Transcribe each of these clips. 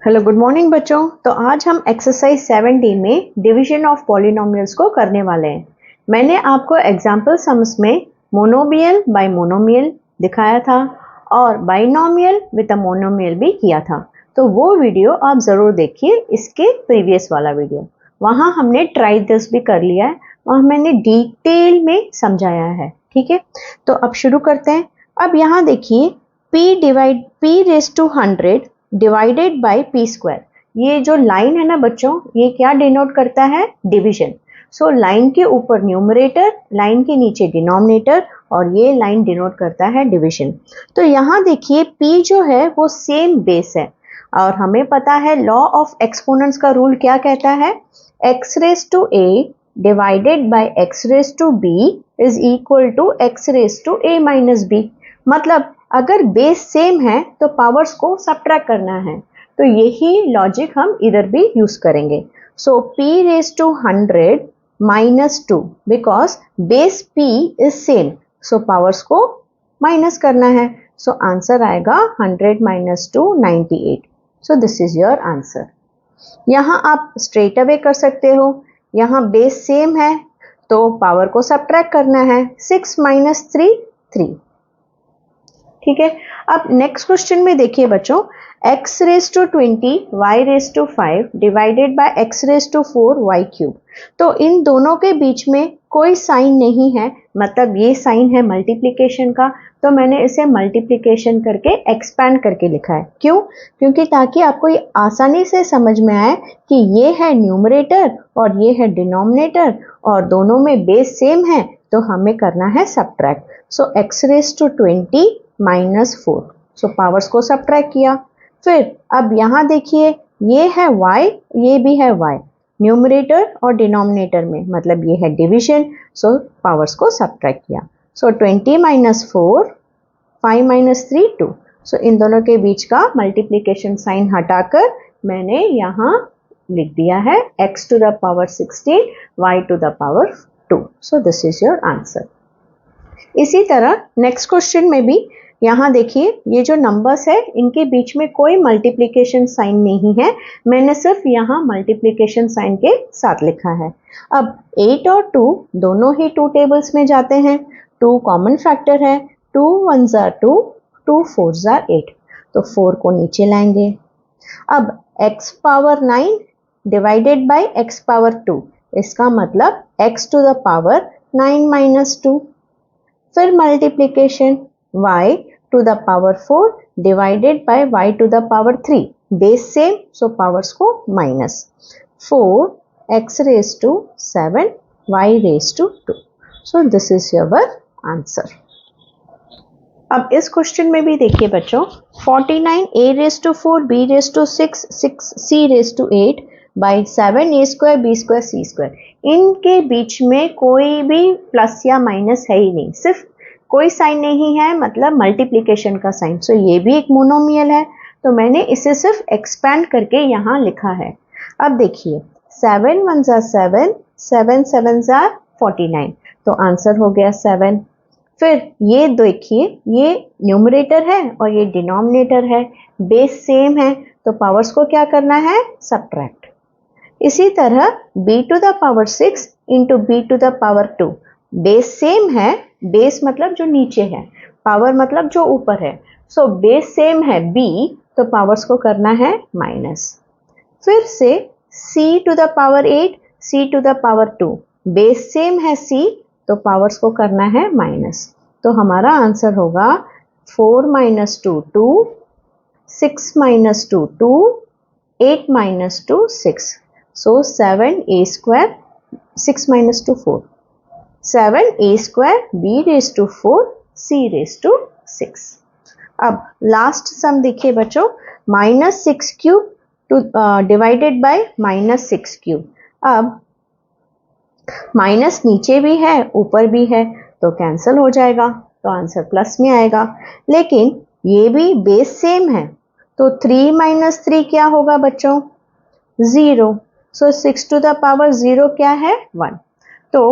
Hello good morning बच्चों। तो आज हम एक्सरसाइज 17 में डिवीजन ऑफ पॉलिनोमियल्स को करने वाले हैं। मैंने आपको एग्जाम्पल सम्स में मोनोमियल बाय मोनोमियल दिखाया था और बाइनोमियल विद अ मोनोमियल भी किया था। तो वो वीडियो आप ज़रूर देखिए, इसके प्रीवियस वाला वीडियो। वहाँ हमने ट्राई दिस भी कर लिया है, वहाँ मैंने डिटेल में समझाया है। ठीक है, तो अब शुरू करते हैं। अब यहाँ देखिए p raise to 100 divided by P square. ये जो लाइन है ना बच्चों, ये क्या डिनोट करता है? डिवीजन। सो लाइन के ऊपर न्यूमरेटर, लाइन के नीचे डिनोमिनेटर, और ये लाइन डिनोट करता है डिवीजन। तो यहाँ देखिए p जो है वो सेम बेस है, और हमें पता है लॉ ऑफ एक्सपोनेंट्स का रूल क्या कहता है? x raise to a divided by x raise to b is equal to x raise to a minus b। मतलब अगर बेस सेम है तो पावर्स को सब्ट्रैक्ट करना है। तो यही लॉजिक हम इधर भी यूज करेंगे। So p raise to 100 minus 2, because base p is same, so powers को माइनस करना है। सो आंसर आएगा 100 minus 2 98। So this is your answer. यहाँ आप स्ट्रेट अवे कर सकते हो, यहाँ बेस सेम है तो पावर को सब्ट्रैक्ट करना है। 6 माइनस 3 3। ठीक है, अब नेक्स्ट क्वेश्चन में देखिए बच्चों, x raise to 20 y raise to 5 divided by x raise to 4 y cube. तो इन दोनों के बीच में कोई साइन नहीं है, मतलब ये साइन है मल्टीप्लिकेशन का, तो मैंने इसे मल्टीप्लिकेशन करके एक्सपैंड करके लिखा है। क्यों? क्योंकि ताकि आपको ये आसानी से समझ में आए कि ये है न्यूमरेटर और ये है डिनोमिनेटर, और दोनों में बेस सेम है तो हमें करना है subtract. So x raise to 20 minus 4, so powers को सब्ट्रैक्ट किया। फिर अब यहाँ देखिए, ये है y, ये भी है y, न्यूमरेटर और डिनोमिनेटर में, मतलब ये है डिवीजन, सो पावर्स को सब्ट्रैक्ट किया। सो 20 माइनस 4, 5 माइनस 3 2। सो इन दोनों के बीच का मल्टीप्लिकेशन साइन हटाकर मैंने यहाँ लिख दिया है x to the power 16 y to the power 2। So this is your answer. इसी तरह नेक्स्ट क्वेश्चन में भी यहाँ देखिए, ये जो नंबर्स है इनके बीच में कोई मल्टीप्लिकेशन साइन नहीं है, मैंने सिर्फ यहाँ मल्टीप्लिकेशन साइन के साथ लिखा है। अब 8 और 2 दोनों ही 2 टेबल्स में जाते हैं, 2 कॉमन फैक्टर है, 2 1s are 2, 2 4s are 8, तो 4 को नीचे लाएंगे। अब x power 9 divided by x power 2, इसका मतलब x to the power 9 minus 2। फिर multiplication y to the power 4 divided by y to the power 3, base same so powers को minus. 4 x raise to 7 y raise to 2। So this is your answer. अब इस question में भी देखिए बच्चों, 49 a raise to 4 b raise to 6 6 c raise to 8 by 7 a square b square c square, इनके बीच में कोई भी प्लस या माइनस है ही नहीं, सिर्फ कोई साइन नहीं है, मतलब मल्टीप्लिकेशन का साइन। सो ये भी एक मोनोमियल है, तो मैंने इसे सिर्फ एक्सपैंड करके यहाँ लिखा है। अब देखिए, 7 1s are 7, 7 7s are 49, तो आंसर हो गया 7। फिर ये देखिए, ये न्यूमरेटर है और ये डिनोमिनेटर है, बेस सेम है, तो पावर्स को क्या करना है? सब्ट्रैक्ट। इसी तरह b to the power 6 into b to the power 2, base same है, बेस मतलब जो नीचे है, पावर मतलब जो ऊपर है, सो बेस सेम है b, तो पावर्स को करना है माइनस। फिर से c to the power 8, c to the power 2, base same है c, तो पावर्स को करना है माइनस। तो हमारा आंसर होगा 4 minus 2 2, 6 minus 2 2, 8 minus 2 6, so 7 a square, 6 minus 2 4, 7 a square b raise to 4 c raise to 6। अब लास्ट सम देखिए बच्चों, minus 6 cube to divided by minus 6 cube. अब माइनस नीचे भी है ऊपर भी है, तो कैंसिल हो जाएगा, तो आंसर प्लस में आएगा। लेकिन ये भी बेस सेम है, तो 3 माइनस 3 क्या होगा बच्चों? 0। सो 6 टू द पावर 0 क्या है? 1। तो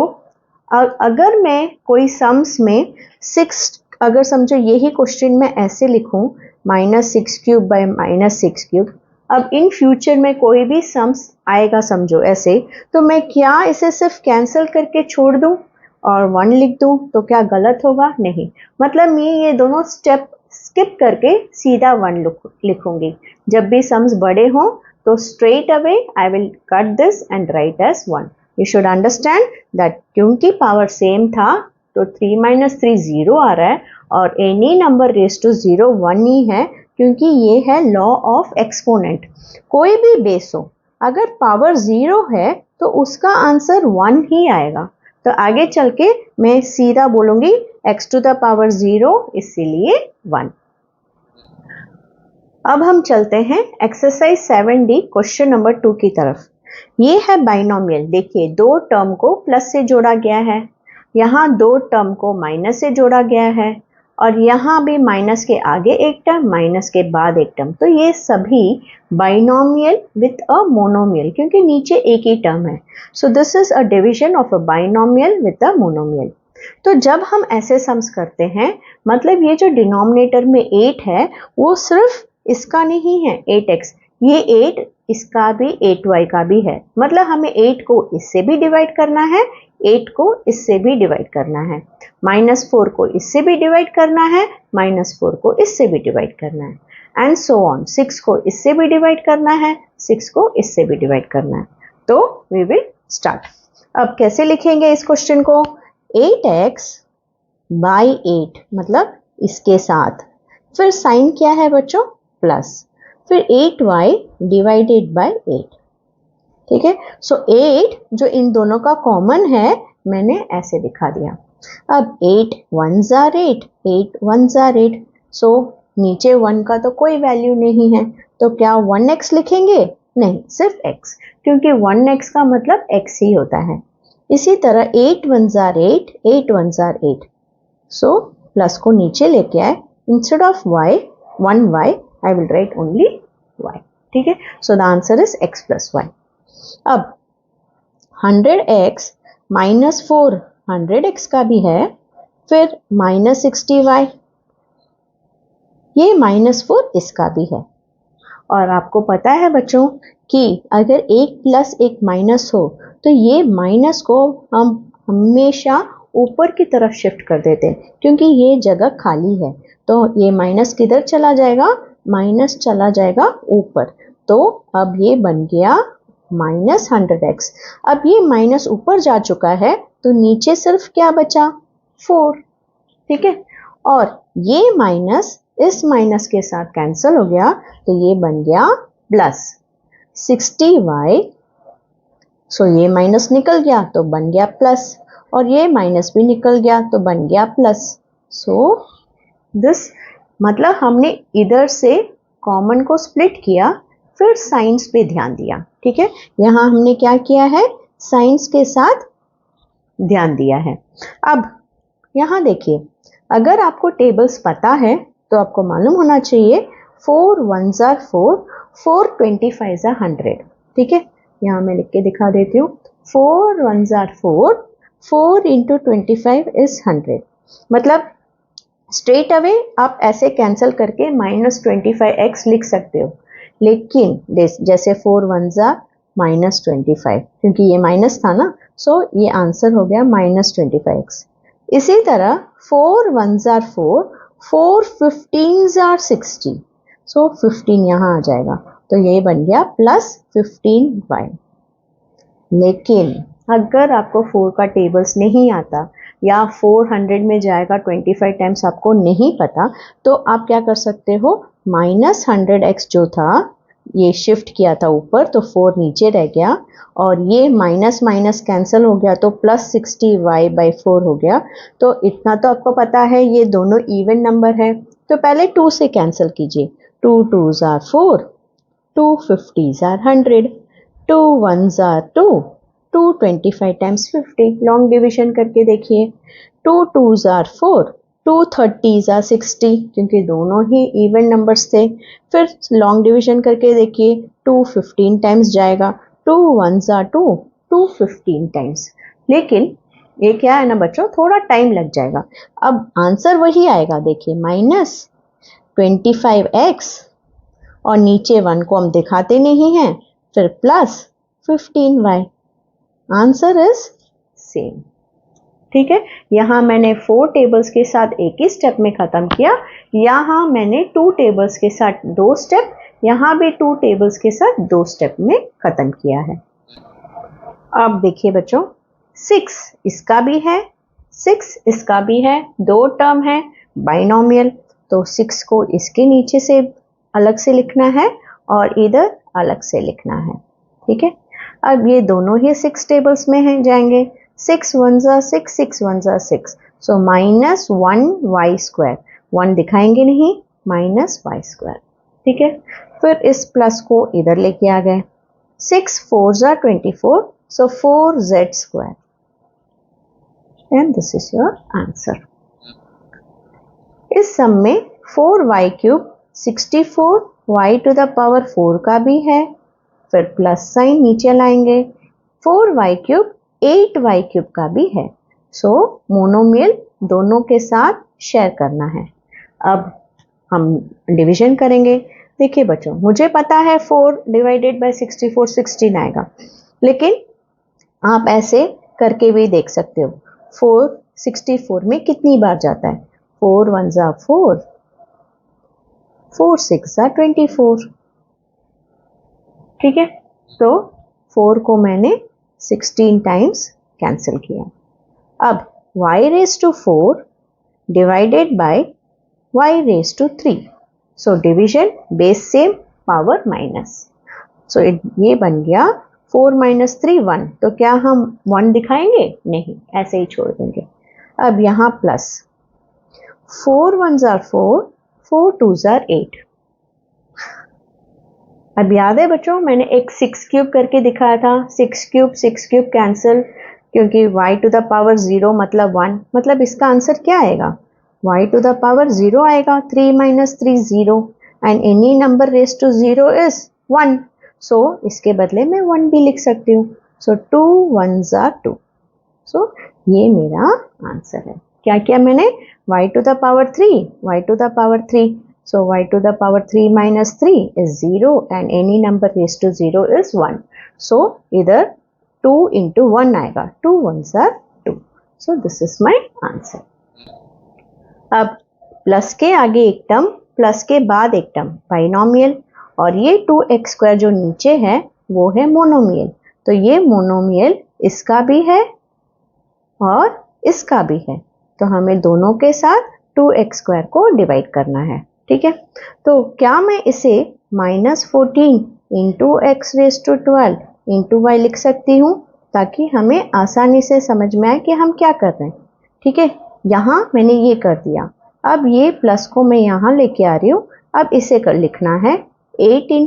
अगर मैं कोई सम्स में 6, अगर समझो यही क्वेश्चन में ऐसे लिखूं, minus 6 cube by minus 6 cube, अब इन फ्यूचर में कोई भी सम्स आएगा समझो ऐसे, तो मैं क्या इसे सिर्फ कैंसिल करके छोड़ दूं और 1 लिख दूं, तो क्या गलत होगा? नहीं, मतलब मैं ये दोनों स्टेप स्किप करके सीधा 1 लिखूंगी। जब भी सम्स बड़े हों तो straight away I will cut this and write as 1। You should understand that क्योंकि पावर सेम था तो 3 - 3 0 आ रहा है, और एनी नंबर रेज टू 0 1 ही है, क्योंकि ये है लॉ ऑफ एक्सपोनेंट। कोई भी बेस हो, अगर पावर 0 है तो उसका आंसर 1 ही आएगा। तो आगे चल के मैं सीधा बोलूंगी x टू द पावर 0, इसीलिए 1। अब हम चलते हैं एक्सरसाइज 7D क्वेश्चन नंबर 2 की तरफ। ये है बाइनोमियल। देखिए, 2 टर्म को प्लस से जोड़ा गया है, यहाँ 2 टर्म को माइनस से जोड़ा गया है, और यहाँ भी माइनस के आगे एक टर्म, माइनस के बाद एक टर्म। तो ये सभी बाइनोमियल विथ अ मोनोमियल, क्योंकि नीचे एक ही टर्म है। सो this is a division of a binomial with a monomial. तो जब हम ऐसे सम्स करते हैं, मतलब ये जो डिनोमिनेटर में 8 है वो सिर्फ इसका नहीं है 8x, ये 8 इसका भी 8y का भी है। मतलब हमें 8 को इससे भी डिवाइड करना है, 8 को इससे भी डिवाइड करना है, -4 को इससे भी डिवाइड करना है, -4 को इससे भी डिवाइड करना है, एंड सो ऑन। 6 को इससे भी डिवाइड करना है, 6 को इससे भी डिवाइड करना है। तो वी विल स्टार्ट। अब कैसे लिखेंगे इस क्वेश्चन को? 8x बाई 8 मतलब इसके साथ, फिर साइन क्या है बच्चों? प्लस, फिर 8y डिवाइडेड बाय 8। ठीक है, सो 8 जो इन दोनों का कॉमन है मैंने ऐसे दिखा दिया। अब 8 1s are 8, 8 1s are 8, सो नीचे 1 का तो कोई वैल्यू नहीं है, तो क्या 1x लिखेंगे? नहीं, सिर्फ x, क्योंकि 1x का मतलब x ही होता है। इसी तरह 8 1s are 8, 8 1s are 8, so plus को नीचे लेके आए, instead of y 1y I will write only y। ठीक है, so the answer is x plus y। अब 100x minus 4 100x का भी है, फिर -60y, ये -4 इसका भी है। और आपको पता है बच्चों कि अगर एक प्लस एक माइनस हो तो ये माइनस को हम हमेशा ऊपर की तरफ शिफ्ट कर देते हैं, क्योंकि ये जगह खाली है। तो ये माइनस किधर चला जाएगा? माइनस चला जाएगा ऊपर। तो अब ये बन गया -100x। अब ये माइनस ऊपर जा चुका है तो नीचे सिर्फ क्या बचा? 4। ठीक है, और ये माइनस इस माइनस के साथ कैंसिल हो गया, तो ये बन गया प्लस 60y। सो ये माइनस निकल गया तो बन गया प्लस, और ये माइनस भी निकल गया तो बन गया प्लस। सो दिस मतलब हमने इधर से कॉमन को स्प्लिट किया, फिर साइंस पे ध्यान दिया। ठीक है, यहाँ हमने क्या किया है? साइंस के साथ ध्यान दिया है। अब यहाँ देखिए, अगर आपको टेबल्स पता है तो आपको मालूम होना चाहिए 4 1s are 4, 4 25s are 100। ठीक है, यहाँ मैं लिख के दिखा देती हूँ, 4 1s are 4, 4 into 25 is 100। मतलब स्ट्रेट अवे आप ऐसे कैंसिल करके -25x लिख सकते हो, लेकिन जैसे 4 1s are -25, क्योंकि ये माइनस था ना, सो ये आंसर हो गया -25x। इसी तरह 4 1s are 4, 4 15s are 60, सो 15 यहाँ आ जाएगा, तो ये बन गया +15y। लेकिन अगर आपको 4 का टेबल्स नहीं आता या 400 में जाएगा 25 टाइम्स आपको नहीं पता, तो आप क्या कर सकते हो? -100x जो था ये शिफ्ट किया था ऊपर, तो 4 नीचे रह गया, और ये माइनस माइनस कैंसिल हो गया तो +60y/4 हो गया। तो इतना तो आपको पता है ये दोनों इवन नंबर है, तो पहले 2 से कैंसिल कीजिए। 2 2s are 4, 2 50s are 100, 2 1s are 2, 2 25 times 50। Long division करके देखिए, 2 2s are 4, 2 30s are 60, क्योंकि दोनों ही इवन नंबर्स थे। फिर लॉन्ग डिवीजन करके देखिए, 2 15 टाइम्स जाएगा, 2 1s are 2, 2 15 टाइम्स। लेकिन ये क्या है ना बच्चों, थोड़ा टाइम लग जाएगा। अब आंसर वही आएगा, देखिए -25x और नीचे 1 को हम दिखाते नहीं हैं, फिर plus 15y। Answer is same. ठीक है, यहाँ मैंने 4 टेबल्स के साथ एक ही स्टेप में खत्म किया, यहाँ मैंने 2 टेबल्स के साथ 2 स्टेप, यहाँ भी 2 टेबल्स के साथ 2 स्टेप में खत्म किया है। अब देखिए बच्चों, 6 इसका भी है, 6 इसका भी है, 2 टर्म है बाइनोमियल, तो 6 को इसके नीचे से अलग से लिखना है और इधर अलग से लिखना है। ठीक है, अब ये दोनों ही 6 टेबल्स में हैं जाएंगे। 6 1 जा 6, 6 1 जा 6, सो -1y²। 1 दिखाएंगे नहीं, -y²। ठीक है, फिर इस प्लस को इधर लेके आ गए। 6 4 जा 24, सो 4z²। And this is your answer. इस सम में 4y³ 64y⁴ का भी है, फिर प्लस साइन नीचे लाएंगे। 4y³ 8y³ का भी है, सो मोनोमियल दोनों के साथ शेयर करना है। अब हम डिवीजन करेंगे। देखिए बच्चों, मुझे पता है 4 डिवाइडेड बाय 64 16 आएगा, लेकिन आप ऐसे करके भी देख सकते हो। 4 64 में कितनी बार जाता है? 4 1 जा 4, 4 6 जा 24। ठीक है, तो 4 को मैंने 16 टाइम्स कैंसिल किया। अब y⁴ divided by y⁴, so division base same, power minus, so ये बन गया 4 - 3 1। तो क्या हम 1 दिखाएंगे? नहीं, ऐसे ही छोड़ देंगे। अब यहाँ प्लस 4 1 जा 4, 4 2 जा 8। अब याद है बच्चों, मैंने एक 6³ करके दिखाया था। 6³ कैंसिल, क्योंकि y⁴ मतलब 1, मतलब इसका आंसर क्या आएगा? y⁴ आएगा। 3 - 3 0, and any number raised to 0 is 1, सो इसके बदले में 1 भी लिख सकती हूँ। सो 2 1 जा 2, सो ये मेरा आंसर है। क्या किया मैंने? y⁴, so y⁴ - 3 is 0 and any number raised to 0 is 1. So इधर 2 into 1 आएगा, 2 1s are 2. So this is my answer. अब प्लस के आगे एक टर्म, प्लस के बाद एक टर्म बाइनोमियल, और ये 2x² जो नीचे है वो है मोनोमियल। तो ये मोनोमियल इसका भी है और इसका भी है, तो हमें दोनों के साथ 2x² को डिवाइड करना है। ठीक है, तो क्या मैं इसे -14 × x⁴ × y लिख सकती हूँ, ताकि हमें आसानी से समझ में आए कि हम क्या कर रहे हैं। ठीक है, यहाँ मैंने ये कर दिया। अब ये प्लस को मैं यहाँ लेके आ रही हूँ। अब इसे कर लिखना है 8 ×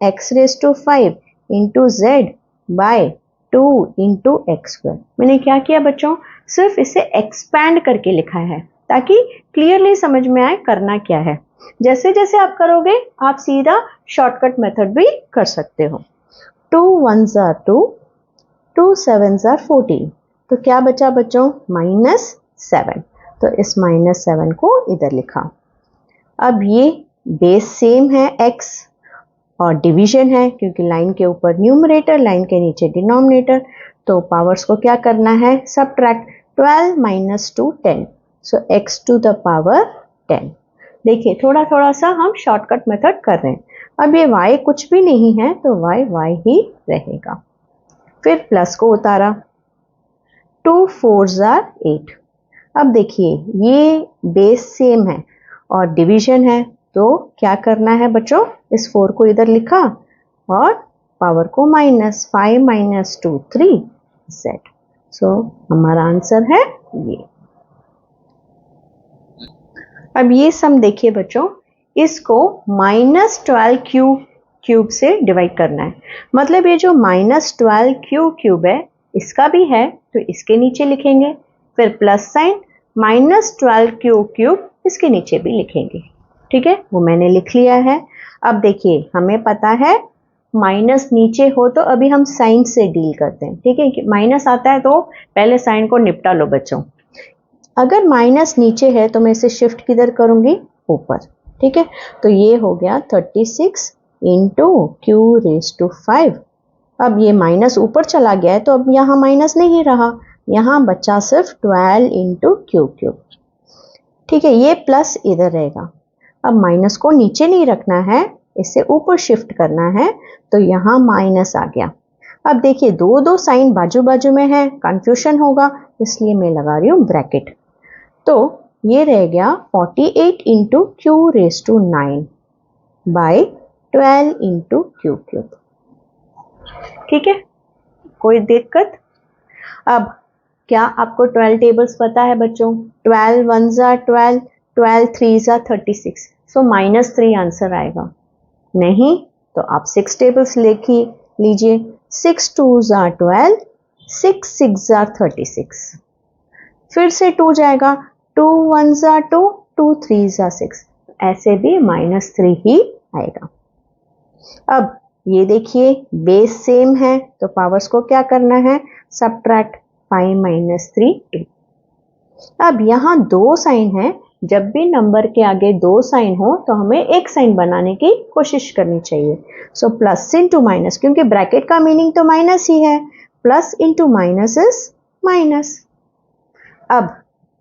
x⁵ × z बाय 2 × x²। मैंने क्या किया बच्चों? सिर्फ इसे एक्सपैंड करके लिखा है, ताकि क्लियरली समझ में आए करना क्या है। जैसे जैसे आप करोगे, आप सीधा शॉर्टकट मेथड भी कर सकते हो। 2 1 जा 2, 2 7 जा 14, तो क्या बचा बच्चों? -7। तो इस -7 को इधर लिखा। अब ये बेस सेम है x, और डिवीजन है क्योंकि लाइन के ऊपर न्यूमरेटर, लाइन के नीचे डिनोमिनेटर, तो पावर्स को क्या करना है? सब्ट्रैक्ट। 12 - 2 10, सो x⁴ 10। देखिए, थोड़ा थोड़ा सा हम शॉर्टकट मेथड कर रहे हैं। अब ये y कुछ भी नहीं है, तो y ही रहेगा। फिर प्लस को उतारा, 2 4s are 8। अब देखिए, ये बेस सेम है और डिवीजन है, तो क्या करना है बच्चों? इस 4 को इधर लिखा और पावर को -5 - 2 3z। सो हमारा आंसर है ये। अब ये सम देखिए बच्चों, इसको -12 से डिवाइड करना है। मतलब ये जो -12 है, इसका भी है, तो इसके नीचे लिखेंगे। फिर प्लस साइन, -12 इसके नीचे भी लिखेंगे। ठीक है, वो मैंने लिख लिया है। अब देखिए, हमें पता है माइनस नीचे हो तो अभी हम साइन से डील करते हैं। ठीक है, माइनस आता है तो पहले साइन को निपटा लो बच्चों। अगर माइनस नीचे है तो मैं इसे शिफ्ट किधर करूंगी? ऊपर। ठीक है, तो ये हो गया 36 इंटू क्यू रेज टू 5। अब ये माइनस ऊपर चला गया है तो अब यहाँ माइनस नहीं रहा, यहाँ बचा सिर्फ 12 इंटू क्यू क्यूब। ठीक है, ये प्लस इधर रहेगा। अब माइनस को नीचे नहीं रखना है, इसे ऊपर शिफ्ट करना है, तो यहाँ माइनस आ गया। अब देखिए दो दो साइन बाजू बाजू में है, कंफ्यूजन होगा, इसलिए मैं लगा रही हूँ ब्रैकेट। तो ये रह गया 48 into Q raise to 9 by 12 into Q cube. ठीक है, कोई दिक्कत? अब क्या आपको 12 टेबल्स पता है बच्चों? 12 1 ज़ा 12, 12 3 ज़ा 36, सो -3 आंसर आएगा। नहीं तो आप 6 टेबल्स लिखिए, लीजिए 6 2 ज़ा 12, 6 6 ज़ा 36, फिर से 2 जाएगा, 2 1 ज़ा 2, 2 3 ज़ा 6, ऐसे भी -3 ही आएगा। अब ये देखिए बेस सेम है तो पावर्स को क्या करना है, सब्ट्रैक्ट 5 - 3 2। अब यहाँ दो साइन है, जब भी नंबर के आगे दो साइन हो तो हमें एक साइन बनाने की कोशिश करनी चाहिए। सो प्लस इंटू माइनस, क्योंकि ब्रैकेट का मीनिंग तो माइनस ही है, plus into minus is minus. अब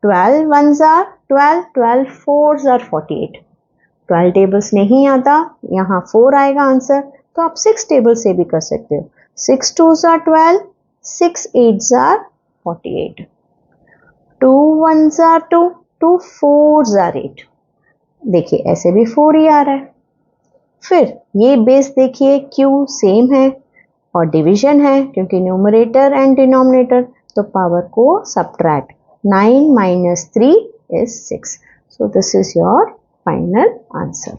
12 1 ज़ा 12, 12 4 ज़ा 48, 12 टेबल्स नहीं आता, यहाँ 4 आएगा आंसर, तो आप 6 टेबल से भी कर सकते हो। 6 2 ज़ा 12, 6 8 ज़ा 48, 2 1 ज़ा 2, 2 4 ज़ा 8, देखिए ऐसे भी 4 ही आ रहा है। फिर ये बेस देखिए Q सेम है और डिवीजन है, क्योंकि न्यूमरेटर एंड डिनोमिनेटर, तो पावर को subtract, 9 - 3 is 6, so this is your final answer.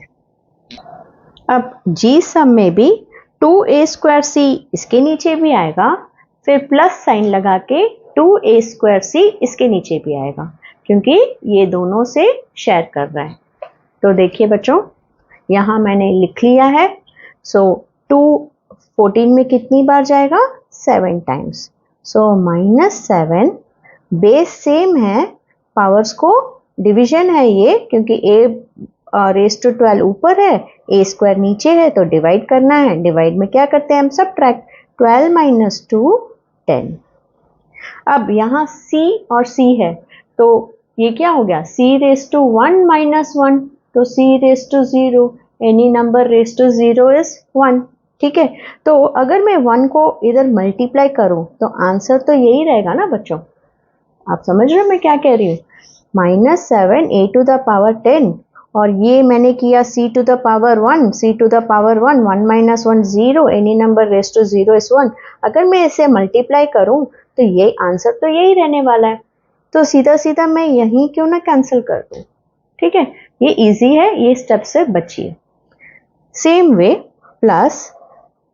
अब जी सम में भी 2a² इसके नीचे भी आएगा, फिर प्लस साइन लगा के 2a² इसके नीचे भी आएगा, क्योंकि ये दोनों से शेयर कर रहा है। तो देखिए बच्चों, यहाँ मैंने लिख लिया है। सो 2 14 में कितनी बार जाएगा, 7 टाइम्स, सो -7, बेस सेम है, पावर्स को डिवीजन है ये, क्योंकि a रेज टू 12 ऊपर है, a² नीचे है, तो डिवाइड करना है। डिवाइड में क्या करते हैं हम, सब्ट्रैक्ट, 12 - 2 10। अब यहाँ c और c है, तो ये क्या हो गया, c रेज टू 1 - 1, तो c raise to 0, any number raise to 0 is 1। ठीक है, तो अगर मैं 1 को इधर मल्टीप्लाई करूं तो आंसर तो यही रहेगा ना बच्चों। आप समझ रहे हो मैं क्या कह रही हूँ, -7 a टू द पावर 10, और ये मैंने किया c to the power 1, c to the power 1, 1 - 1 0, any number raise to 0 is 1। अगर मैं इसे मल्टीप्लाई करूं तो ये आंसर तो यही रहने वाला है, तो सीधा सीधा मैं यहीं क्यों ना कैंसिल कर दूं। ठीक है, ये इजी है, ये स्टेप से बचिए। सेम वे प्लस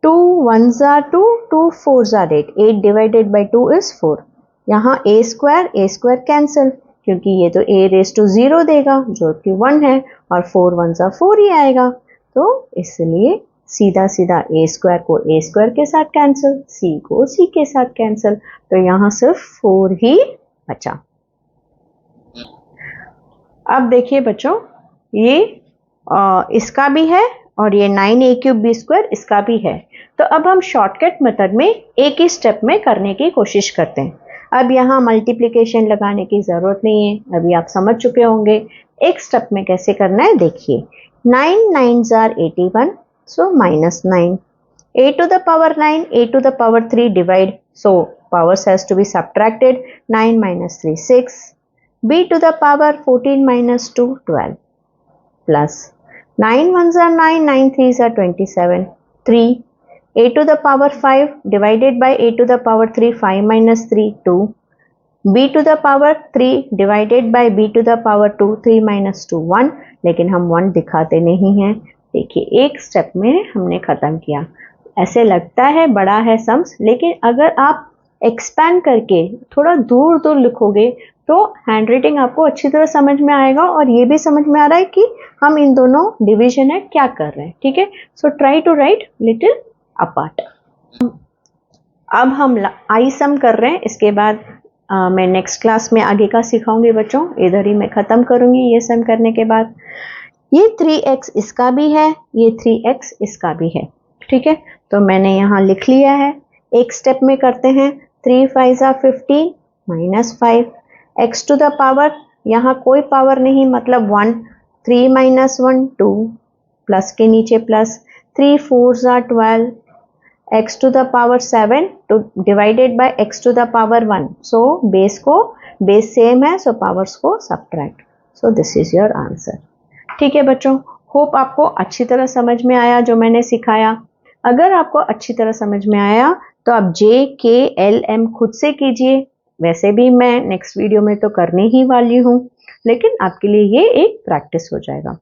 2 1 ज़ा 2, 2 4 ज़ा 8, 8 डिवाइडेड बाई 2 इज 4। यहाँ a² कैंसिल, क्योंकि ये तो a रेज टू 0 देगा जो कि 1 है, और 4 1 ज़ा 4 ही आएगा, तो इसलिए सीधा सीधा a² को a² के साथ कैंसिल, c को c के साथ कैंसिल, तो यहाँ सिर्फ 4 ही बचा। अब देखिए बच्चों, ये इसका भी है और ये 9a³ इसका भी है, तो अब हम शॉर्टकट मेथड में एक ही स्टेप में करने की कोशिश करते हैं। अब यहाँ मल्टीप्लिकेशन लगाने की ज़रूरत नहीं है, अभी आप समझ चुके होंगे एक स्टेप में कैसे करना है। देखिए 9 9 ज़ा 81, so -9, a to the power 9, a to the power 3 divide, so powers has to be subtracted, 9 - 3 6, b to the power 14 - 2 12, plus 9 1 ज़ा 9, 9 3 ज़ा 27, 3, a to the power 5 divided by a to the power 3, 5 - 3 2, b to the power 3 divided by b to the power 2, 3 - 2 1, लेकिन हम 1 दिखाते नहीं हैं। देखिए एक step में हमने ख़त्म किया। ऐसे लगता है बड़ा है सम्स, लेकिन अगर आप एक्सपैंड करके थोड़ा दूर दूर लिखोगे तो हैंडराइटिंग आपको अच्छी तरह समझ में आएगा, और ये भी समझ में आ रहा है कि हम इन दोनों डिवीजन है क्या कर रहे हैं। ठीक है, so try to write little apart. अब हम आई सम कर रहे हैं, इसके बाद मैं नेक्स्ट क्लास में आगे का सिखाऊंगी बच्चों, इधर ही मैं ख़त्म करूंगी ये सम करने के बाद। ये 3x इसका भी है, ये 3x इसका भी है, ठीक है। तो मैंने यहाँ लिख लिया है, एक स्टेप में करते हैं। 3 5 15 minus 5, x to the power, यहाँ कोई पावर नहीं मतलब 1, 3 माइनस 1 2, प्लस के नीचे plus, 3 4 12, x to the power 7 to divided by x to the power 1। So base same है, सो पावर्स को subtract. So this is your answer. ठीक है बच्चों, होप आपको अच्छी तरह समझ में आया जो मैंने सिखाया। अगर आपको अच्छी तरह समझ में आया तो आप जे के एल एम खुद से कीजिए, वैसे भी मैं नेक्स्ट वीडियो में तो करने ही वाली हूँ, लेकिन आपके लिए ये एक प्रैक्टिस हो जाएगा।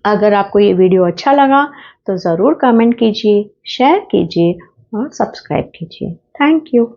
अगर आपको ये वीडियो अच्छा लगा तो ज़रूर कमेंट कीजिए, शेयर कीजिए और सब्सक्राइब कीजिए। Thank you.